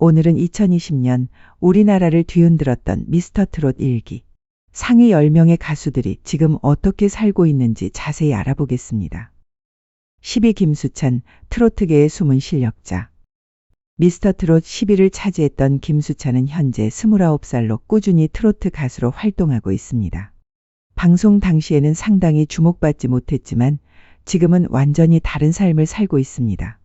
오늘은 2020년 우리나라를 뒤흔들었던 미스터 트롯 일기. 상위 10명의 가수들이 지금 어떻게 살고 있는지 자세히 알아보겠습니다. 10위 김수찬, 트로트계의 숨은 실력자. 미스터 트롯 10위를 차지했던 김수찬은 현재 29살로 꾸준히 트로트 가수로 활동하고 있습니다. 방송 당시에는 상당히 주목받지 못했지만 지금은 완전히 다른 삶을 살고 있습니다.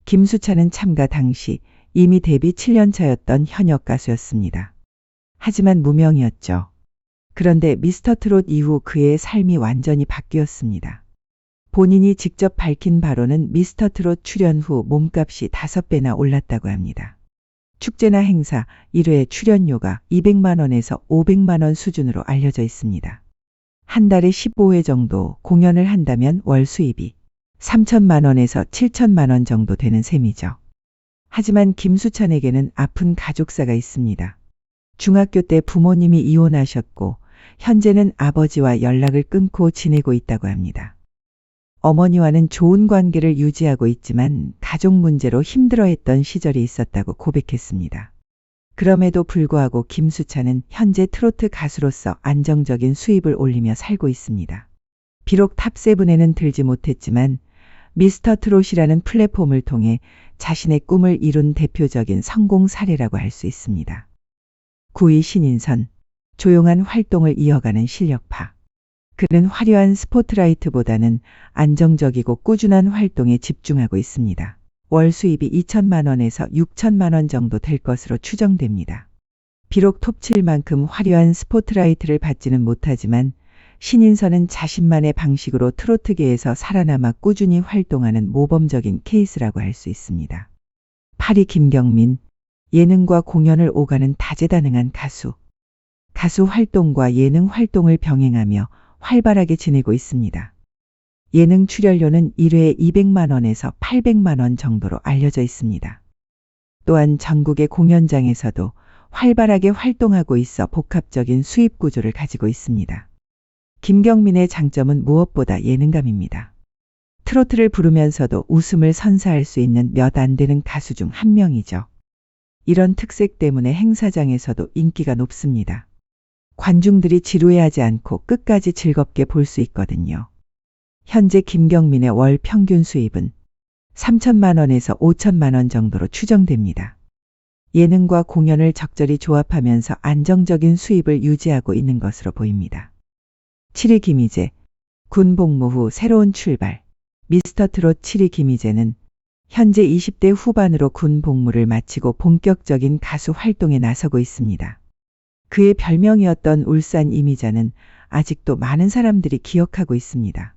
김수찬은 참가 당시 이미 데뷔 7년 차였던 현역 가수였습니다. 하지만 무명이었죠. 그런데 미스터 트롯 이후 그의 삶이 완전히 바뀌었습니다. 본인이 직접 밝힌 바로는 미스터 트롯 출연 후 몸값이 5배나 올랐다고 합니다. 축제나 행사 1회 출연료가 200만 원에서 500만 원 수준으로 알려져 있습니다. 한 달에 15회 정도 공연을 한다면 월 수입이 3천만 원에서 7천만 원 정도 되는 셈이죠. 하지만 김수찬에게는 아픈 가족사가 있습니다. 중학교 때 부모님이 이혼하셨고 현재는 아버지와 연락을 끊고 지내고 있다고 합니다. 어머니와는 좋은 관계를 유지하고 있지만 가족 문제로 힘들어했던 시절이 있었다고 고백했습니다. 그럼에도 불구하고 김수찬은 현재 트로트 가수로서 안정적인 수입을 올리며 살고 있습니다. 비록 탑7에는 들지 못했지만 미스터 트롯이라는 플랫폼을 통해 자신의 꿈을 이룬 대표적인 성공 사례라고 할 수 있습니다. 9위 신인선, 조용한 활동을 이어가는 실력파. 그는 화려한 스포트라이트보다는 안정적이고 꾸준한 활동에 집중하고 있습니다. 월 수입이 2천만 원에서 6천만 원 정도 될 것으로 추정됩니다. 비록 톱7만큼 화려한 스포트라이트를 받지는 못하지만 신인선은 자신만의 방식으로 트로트계에서 살아남아 꾸준히 활동하는 모범적인 케이스라고 할 수 있습니다. 8위 김경민, 예능과 공연을 오가는 다재다능한 가수. 가수 활동과 예능 활동을 병행하며 활발하게 지내고 있습니다. 예능 출연료는 1회에 200만 원에서 800만 원 정도로 알려져 있습니다. 또한 전국의 공연장에서도 활발하게 활동하고 있어 복합적인 수입 구조를 가지고 있습니다. 김경민의 장점은 무엇보다 예능감입니다. 트로트를 부르면서도 웃음을 선사할 수 있는 몇 안 되는 가수 중 한 명이죠. 이런 특색 때문에 행사장에서도 인기가 높습니다. 관중들이 지루해하지 않고 끝까지 즐겁게 볼 수 있거든요. 현재 김경민의 월 평균 수입은 3천만 원에서 5천만 원 정도로 추정됩니다. 예능과 공연을 적절히 조합하면서 안정적인 수입을 유지하고 있는 것으로 보입니다. 7위 김희재, 군 복무 후 새로운 출발. 미스터 트롯 7위 김희재는 현재 20대 후반으로 군 복무를 마치고 본격적인 가수 활동에 나서고 있습니다. 그의 별명이었던 울산 이미자는 아직도 많은 사람들이 기억하고 있습니다.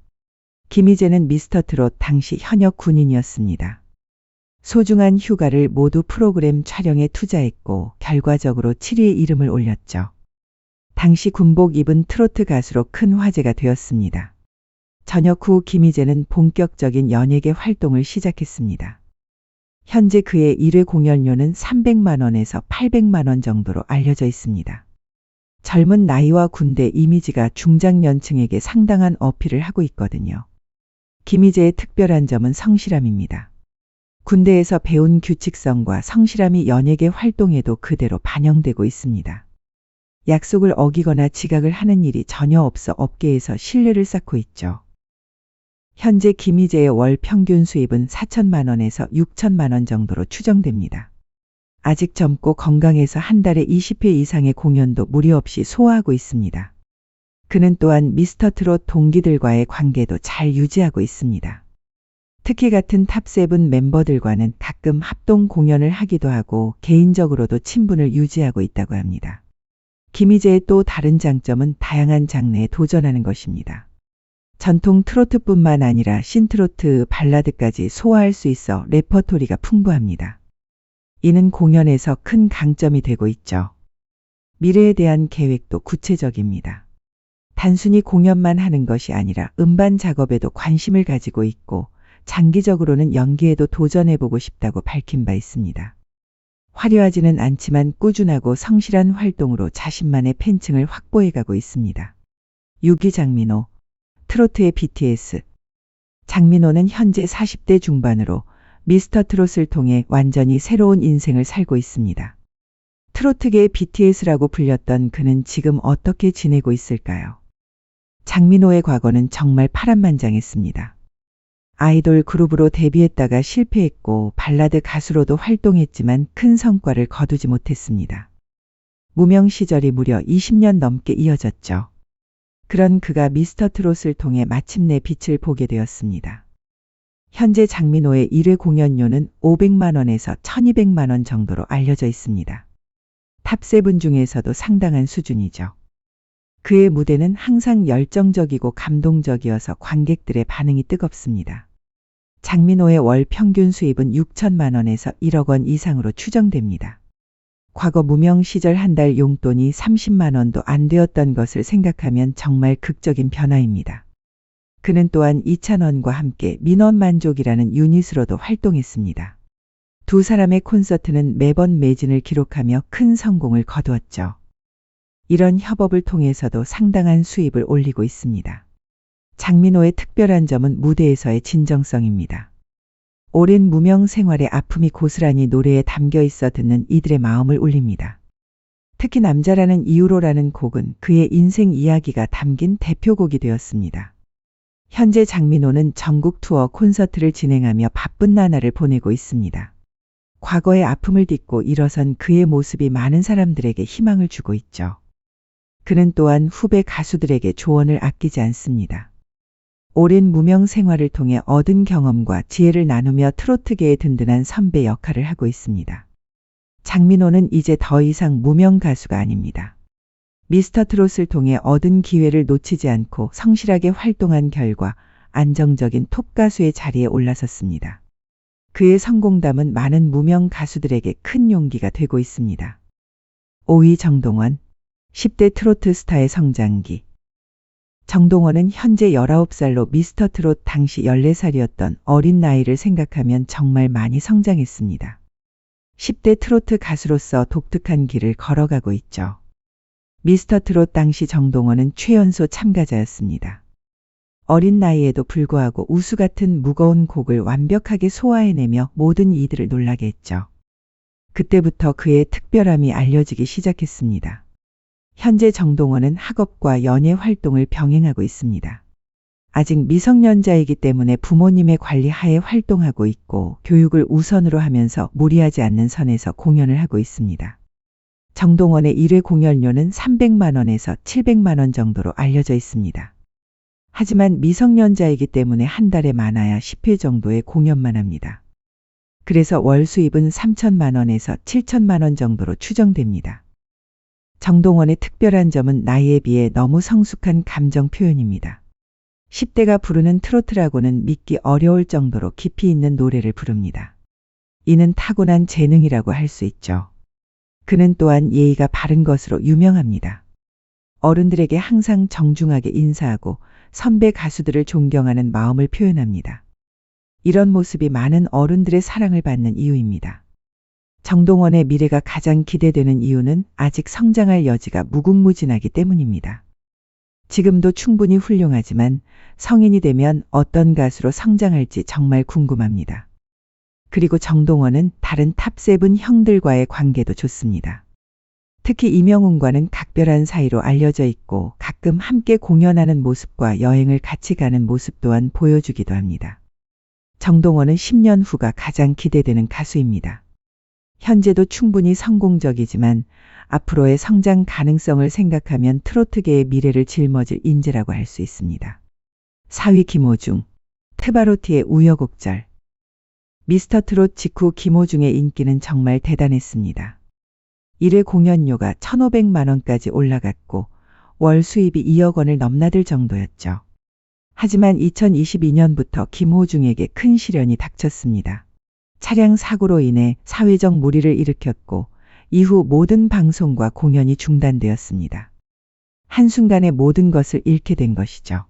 김희재는 미스터 트롯 당시 현역 군인이었습니다. 소중한 휴가를 모두 프로그램 촬영에 투자했고 결과적으로 7위에 이름을 올렸죠. 당시 군복 입은 트로트 가수로 큰 화제가 되었습니다. 전역 후 김희재는 본격적인 연예계 활동을 시작했습니다. 현재 그의 1회 공연료는 300만 원에서 800만 원 정도로 알려져 있습니다. 젊은 나이와 군대 이미지가 중장년층에게 상당한 어필을 하고 있거든요. 김희재의 특별한 점은 성실함입니다. 군대에서 배운 규칙성과 성실함이 연예계 활동에도 그대로 반영되고 있습니다. 약속을 어기거나 지각을 하는 일이 전혀 없어 업계에서 신뢰를 쌓고 있죠. 현재 김희재의 월 평균 수입은 4천만 원에서 6천만 원 정도로 추정됩니다. 아직 젊고 건강해서 한 달에 20회 이상의 공연도 무리 없이 소화하고 있습니다. 그는 또한 미스터 트롯 동기들과의 관계도 잘 유지하고 있습니다. 특히 같은 탑7 멤버들과는 가끔 합동 공연을 하기도 하고 개인적으로도 친분을 유지하고 있다고 합니다. 김희재의 또 다른 장점은 다양한 장르에 도전하는 것입니다. 전통 트로트뿐만 아니라 신트로트, 발라드까지 소화할 수 있어 레퍼토리가 풍부합니다. 이는 공연에서 큰 강점이 되고 있죠. 미래에 대한 계획도 구체적입니다. 단순히 공연만 하는 것이 아니라 음반 작업에도 관심을 가지고 있고 장기적으로는 연기에도 도전해보고 싶다고 밝힌 바 있습니다. 화려하지는 않지만 꾸준하고 성실한 활동으로 자신만의 팬층을 확보해가고 있습니다. 6위 장민호, 트로트의 BTS. 장민호는 현재 40대 중반으로 미스터 트롯을 통해 완전히 새로운 인생을 살고 있습니다. 트로트계의 BTS라고 불렸던 그는 지금 어떻게 지내고 있을까요? 장민호의 과거는 정말 파란만장했습니다. 아이돌 그룹으로 데뷔했다가 실패했고 발라드 가수로도 활동했지만 큰 성과를 거두지 못했습니다. 무명 시절이 무려 20년 넘게 이어졌죠. 그런 그가 미스터 트롯을 통해 마침내 빛을 보게 되었습니다. 현재 장민호의 1회 공연료는 500만 원에서 1200만 원 정도로 알려져 있습니다. 탑7 중에서도 상당한 수준이죠. 그의 무대는 항상 열정적이고 감동적이어서 관객들의 반응이 뜨겁습니다. 장민호의 월 평균 수입은 6천만 원에서 1억 원 이상으로 추정됩니다. 과거 무명 시절 한 달 용돈이 30만 원도 안 되었던 것을 생각하면 정말 극적인 변화입니다. 그는 또한 이찬원과 함께 민원만족이라는 유닛으로도 활동했습니다. 두 사람의 콘서트는 매번 매진을 기록하며 큰 성공을 거두었죠. 이런 협업을 통해서도 상당한 수입을 올리고 있습니다. 장민호의 특별한 점은 무대에서의 진정성입니다. 오랜 무명 생활의 아픔이 고스란히 노래에 담겨 있어 듣는 이들의 마음을 울립니다. 특히 남자라는 이유로라는 곡은 그의 인생 이야기가 담긴 대표곡이 되었습니다. 현재 장민호는 전국 투어 콘서트를 진행하며 바쁜 나날을 보내고 있습니다. 과거의 아픔을 딛고 일어선 그의 모습이 많은 사람들에게 희망을 주고 있죠. 그는 또한 후배 가수들에게 조언을 아끼지 않습니다. 오랜 무명 생활을 통해 얻은 경험과 지혜를 나누며 트로트계의 든든한 선배 역할을 하고 있습니다. 장민호는 이제 더 이상 무명 가수가 아닙니다. 미스터 트롯을 통해 얻은 기회를 놓치지 않고 성실하게 활동한 결과 안정적인 톱 가수의 자리에 올라섰습니다. 그의 성공담은 많은 무명 가수들에게 큰 용기가 되고 있습니다. 5위 정동원, 10대 트로트 스타의 성장기. 정동원은 현재 19살로 미스터 트롯 당시 14살이었던 어린 나이를 생각하면 정말 많이 성장했습니다. 10대 트로트 가수로서 독특한 길을 걸어가고 있죠. 미스터 트롯 당시 정동원은 최연소 참가자였습니다. 어린 나이에도 불구하고 우수 같은 무거운 곡을 완벽하게 소화해내며 모든 이들을 놀라게 했죠. 그때부터 그의 특별함이 알려지기 시작했습니다. 현재 정동원은 학업과 연예 활동을 병행하고 있습니다. 아직 미성년자이기 때문에 부모님의 관리 하에 활동하고 있고 교육을 우선으로 하면서 무리하지 않는 선에서 공연을 하고 있습니다. 정동원의 1회 공연료는 300만 원에서 700만 원 정도로 알려져 있습니다. 하지만 미성년자이기 때문에 한 달에 많아야 10회 정도의 공연만 합니다. 그래서 월 수입은 3천만 원에서 7천만 원 정도로 추정됩니다. 정동원의 특별한 점은 나이에 비해 너무 성숙한 감정 표현입니다. 10대가 부르는 트로트라고는 믿기 어려울 정도로 깊이 있는 노래를 부릅니다. 이는 타고난 재능이라고 할 수 있죠. 그는 또한 예의가 바른 것으로 유명합니다. 어른들에게 항상 정중하게 인사하고 선배 가수들을 존경하는 마음을 표현합니다. 이런 모습이 많은 어른들의 사랑을 받는 이유입니다. 정동원의 미래가 가장 기대되는 이유는 아직 성장할 여지가 무궁무진하기 때문입니다. 지금도 충분히 훌륭하지만 성인이 되면 어떤 가수로 성장할지 정말 궁금합니다. 그리고 정동원은 다른 탑7 형들과의 관계도 좋습니다. 특히 이명웅과는 각별한 사이로 알려져 있고 가끔 함께 공연하는 모습과 여행을 같이 가는 모습 또한 보여주기도 합니다. 정동원은 10년 후가 가장 기대되는 가수입니다. 현재도 충분히 성공적이지만 앞으로의 성장 가능성을 생각하면 트로트계의 미래를 짊어질 인재라고 할 수 있습니다. 4위 김호중, 트바로티의 우여곡절. 미스터 트롯 직후 김호중의 인기는 정말 대단했습니다. 1회 공연료가 1,500만 원까지 올라갔고 월 수입이 2억 원을 넘나들 정도였죠. 하지만 2022년부터 김호중에게 큰 시련이 닥쳤습니다. 차량 사고로 인해 사회적 물의를 일으켰고 이후 모든 방송과 공연이 중단되었습니다. 한순간에 모든 것을 잃게 된 것이죠.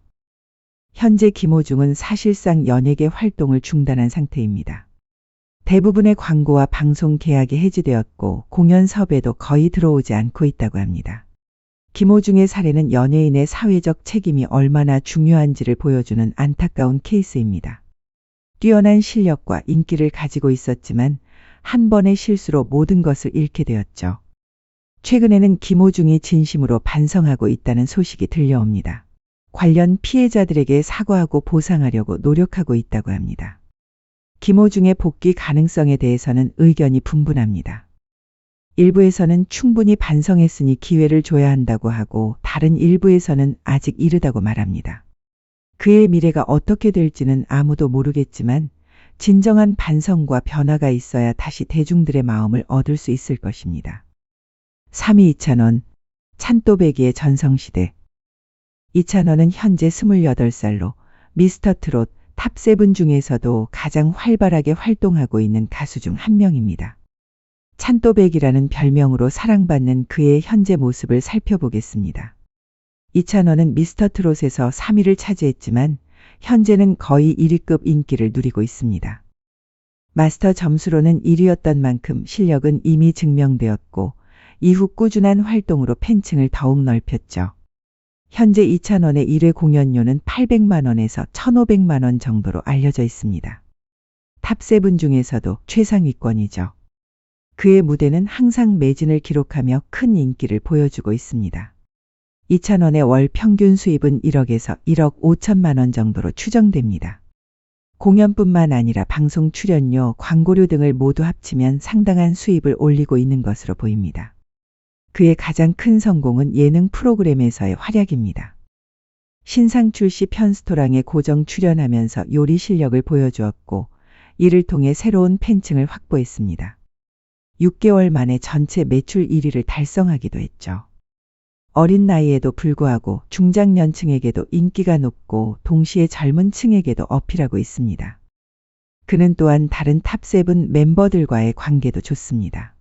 현재 김호중은 사실상 연예계 활동을 중단한 상태입니다. 대부분의 광고와 방송 계약이 해지되었고 공연 섭외도 거의 들어오지 않고 있다고 합니다. 김호중의 사례는 연예인의 사회적 책임이 얼마나 중요한지를 보여주는 안타까운 케이스입니다. 뛰어난 실력과 인기를 가지고 있었지만 한 번의 실수로 모든 것을 잃게 되었죠. 최근에는 김호중이 진심으로 반성하고 있다는 소식이 들려옵니다. 관련 피해자들에게 사과하고 보상하려고 노력하고 있다고 합니다. 김호중의 복귀 가능성에 대해서는 의견이 분분합니다. 일부에서는 충분히 반성했으니 기회를 줘야 한다고 하고 다른 일부에서는 아직 이르다고 말합니다. 그의 미래가 어떻게 될지는 아무도 모르겠지만 진정한 반성과 변화가 있어야 다시 대중들의 마음을 얻을 수 있을 것입니다. 3위 이찬원, 찬또배기의 전성시대. 이찬원은 현재 28살로 미스터트롯 탑7 중에서도 가장 활발하게 활동하고 있는 가수 중 한 명입니다. 찬또배기라는 별명으로 사랑받는 그의 현재 모습을 살펴보겠습니다. 이찬원은 미스터트롯에서 3위를 차지했지만 현재는 거의 1위급 인기를 누리고 있습니다. 마스터 점수로는 1위였던 만큼 실력은 이미 증명되었고 이후 꾸준한 활동으로 팬층을 더욱 넓혔죠. 현재 이찬원의 1회 공연료는 800만 원에서 1,500만 원 정도로 알려져 있습니다. 탑7 중에서도 최상위권이죠. 그의 무대는 항상 매진을 기록하며 큰 인기를 보여주고 있습니다. 이찬원의 월 평균 수입은 1억에서 1억 5천만 원 정도로 추정됩니다. 공연뿐만 아니라 방송 출연료, 광고료 등을 모두 합치면 상당한 수입을 올리고 있는 것으로 보입니다. 그의 가장 큰 성공은 예능 프로그램에서의 활약입니다. 신상 출시 편스토랑에 고정 출연하면서 요리 실력을 보여주었고 이를 통해 새로운 팬층을 확보했습니다. 6개월 만에 전체 매출 1위를 달성하기도 했죠. 어린 나이에도 불구하고 중장년층에게도 인기가 높고 동시에 젊은 층에게도 어필하고 있습니다. 그는 또한 다른 탑7 멤버들과의 관계도 좋습니다.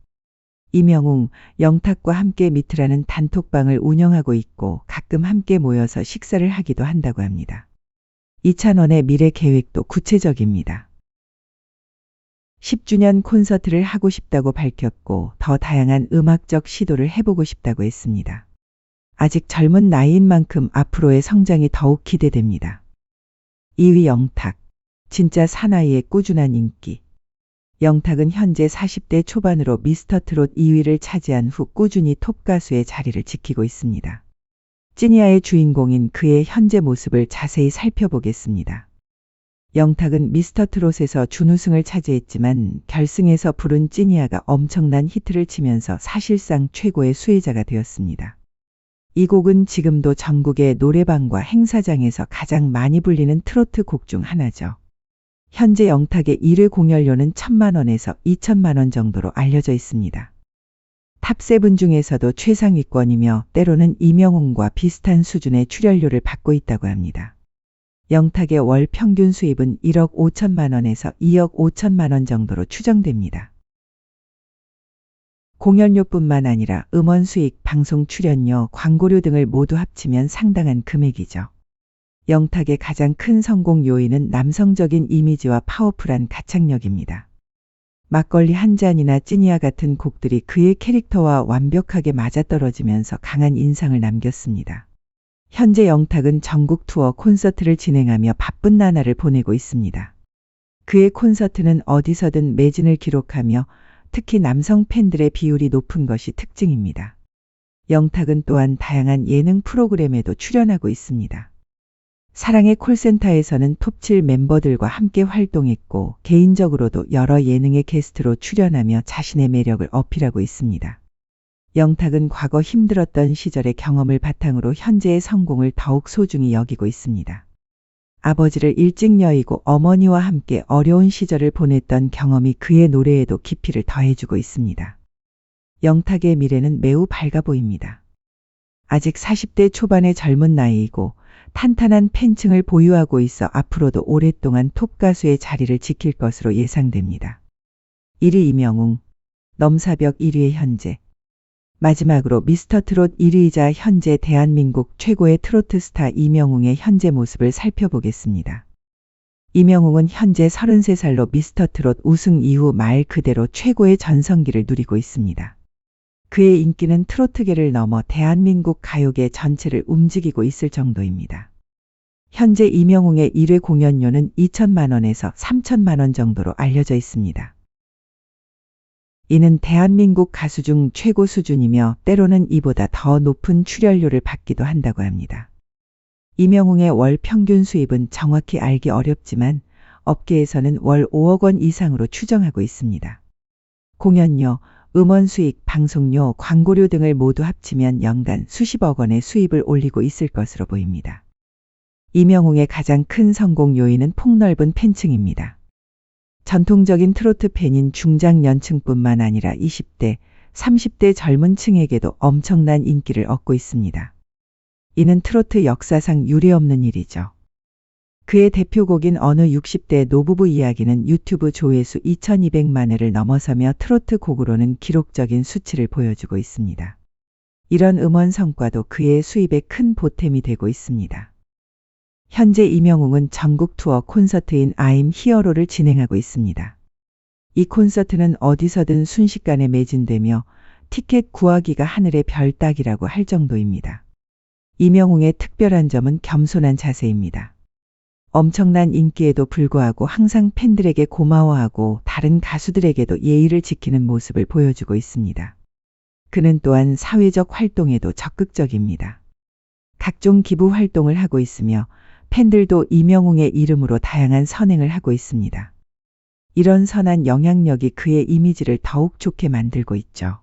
이명웅, 영탁과 함께 미트라는 단톡방을 운영하고 있고 가끔 함께 모여서 식사를 하기도 한다고 합니다. 이찬원의 미래 계획도 구체적입니다. 10주년 콘서트를 하고 싶다고 밝혔고 더 다양한 음악적 시도를 해보고 싶다고 했습니다. 아직 젊은 나이인 만큼 앞으로의 성장이 더욱 기대됩니다. 2위 영탁, 진짜 사나이의 꾸준한 인기. 영탁은 현재 40대 초반으로 미스터트롯 2위를 차지한 후 꾸준히 톱가수의 자리를 지키고 있습니다. 찐이야의 주인공인 그의 현재 모습을 자세히 살펴보겠습니다. 영탁은 미스터트롯에서 준우승을 차지했지만 결승에서 부른 찐이야가 엄청난 히트를 치면서 사실상 최고의 수혜자가 되었습니다. 이 곡은 지금도 전국의 노래방과 행사장에서 가장 많이 불리는 트로트 곡 중 하나죠. 현재 영탁의 1회 공연료는 1,000만 원에서 2천만 원 정도로 알려져 있습니다. 탑7 중에서도 최상위권이며 때로는 이명웅과 비슷한 수준의 출연료를 받고 있다고 합니다. 영탁의 월 평균 수입은 1억 5천만 원에서 2억 5천만 원 정도로 추정됩니다. 공연료뿐만 아니라 음원 수익, 방송 출연료, 광고료 등을 모두 합치면 상당한 금액이죠. 영탁의 가장 큰 성공 요인은 남성적인 이미지와 파워풀한 가창력입니다. 막걸리 한 잔이나 찐이야 같은 곡들이 그의 캐릭터와 완벽하게 맞아떨어지면서 강한 인상을 남겼습니다. 현재 영탁은 전국 투어 콘서트를 진행하며 바쁜 나날을 보내고 있습니다. 그의 콘서트는 어디서든 매진을 기록하며 특히 남성 팬들의 비율이 높은 것이 특징입니다. 영탁은 또한 다양한 예능 프로그램에도 출연하고 있습니다. 사랑의 콜센터에서는 톱7 멤버들과 함께 활동했고 개인적으로도 여러 예능의 게스트로 출연하며 자신의 매력을 어필하고 있습니다. 영탁은 과거 힘들었던 시절의 경험을 바탕으로 현재의 성공을 더욱 소중히 여기고 있습니다. 아버지를 일찍 여의고 어머니와 함께 어려운 시절을 보냈던 경험이 그의 노래에도 깊이를 더해주고 있습니다. 영탁의 미래는 매우 밝아 보입니다. 아직 40대 초반의 젊은 나이이고 탄탄한 팬층을 보유하고 있어 앞으로도 오랫동안 톱가수의 자리를 지킬 것으로 예상됩니다. 1위 이명웅, 넘사벽 1위의 현재. 마지막으로 미스터트롯 1위이자 현재 대한민국 최고의 트로트 스타 이명웅의 현재 모습을 살펴보겠습니다. 이명웅은 현재 33살로 미스터트롯 우승 이후 말 그대로 최고의 전성기를 누리고 있습니다. 그의 인기는 트로트계를 넘어 대한민국 가요계 전체를 움직이고 있을 정도입니다. 현재 이명웅의 1회 공연료는 2천만 원에서 3천만 원 정도로 알려져 있습니다. 이는 대한민국 가수 중 최고 수준이며 때로는 이보다 더 높은 출연료를 받기도 한다고 합니다. 이명웅의 월 평균 수입은 정확히 알기 어렵지만 업계에서는 월 5억 원 이상으로 추정하고 있습니다. 공연료, 음원 수익, 방송료, 광고료 등을 모두 합치면 연간 수십억 원의 수입을 올리고 있을 것으로 보입니다. 이명웅의 가장 큰 성공 요인은 폭넓은 팬층입니다. 전통적인 트로트 팬인 중장년층뿐만 아니라 20대, 30대 젊은 층에게도 엄청난 인기를 얻고 있습니다. 이는 트로트 역사상 유례없는 일이죠. 그의 대표곡인 어느 60대 노부부 이야기는 유튜브 조회수 2200만 회를 넘어서며 트로트 곡으로는 기록적인 수치를 보여주고 있습니다. 이런 음원 성과도 그의 수입에 큰 보탬이 되고 있습니다. 현재 이명웅은 전국 투어 콘서트인 I'm 히어로를 진행하고 있습니다. 이 콘서트는 어디서든 순식간에 매진되며 티켓 구하기가 하늘의 별 따기라고 할 정도입니다. 이명웅의 특별한 점은 겸손한 자세입니다. 엄청난 인기에도 불구하고 항상 팬들에게 고마워하고 다른 가수들에게도 예의를 지키는 모습을 보여주고 있습니다. 그는 또한 사회적 활동에도 적극적입니다. 각종 기부 활동을 하고 있으며 팬들도 이명웅의 이름으로 다양한 선행을 하고 있습니다. 이런 선한 영향력이 그의 이미지를 더욱 좋게 만들고 있죠.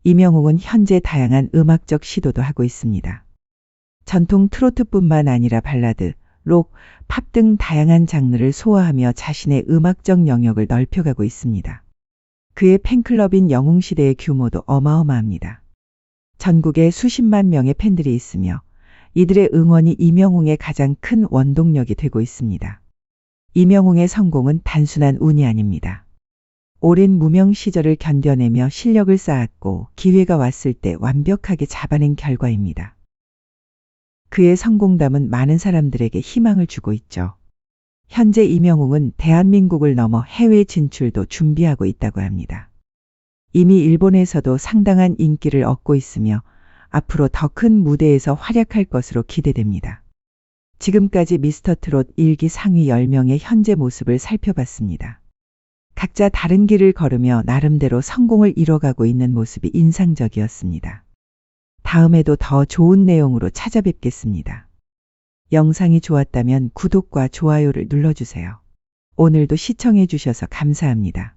이명웅은 현재 다양한 음악적 시도도 하고 있습니다. 전통 트로트뿐만 아니라 발라드, 록, 팝 등 다양한 장르를 소화하며 자신의 음악적 영역을 넓혀가고 있습니다. 그의 팬클럽인 영웅시대의 규모도 어마어마합니다. 전국에 수십만 명의 팬들이 있으며 이들의 응원이 이명웅의 가장 큰 원동력이 되고 있습니다. 이명웅의 성공은 단순한 운이 아닙니다. 오랜 무명 시절을 견뎌내며 실력을 쌓았고 기회가 왔을 때 완벽하게 잡아낸 결과입니다. 그의 성공담은 많은 사람들에게 희망을 주고 있죠. 현재 이명웅은 대한민국을 넘어 해외 진출도 준비하고 있다고 합니다. 이미 일본에서도 상당한 인기를 얻고 있으며 앞으로 더 큰 무대에서 활약할 것으로 기대됩니다. 지금까지 미스터트롯 1기 상위 10명의 현재 모습을 살펴봤습니다. 각자 다른 길을 걸으며 나름대로 성공을 이뤄가고 있는 모습이 인상적이었습니다. 다음에도 더 좋은 내용으로 찾아뵙겠습니다. 영상이 좋았다면 구독과 좋아요를 눌러주세요. 오늘도 시청해 주셔서 감사합니다.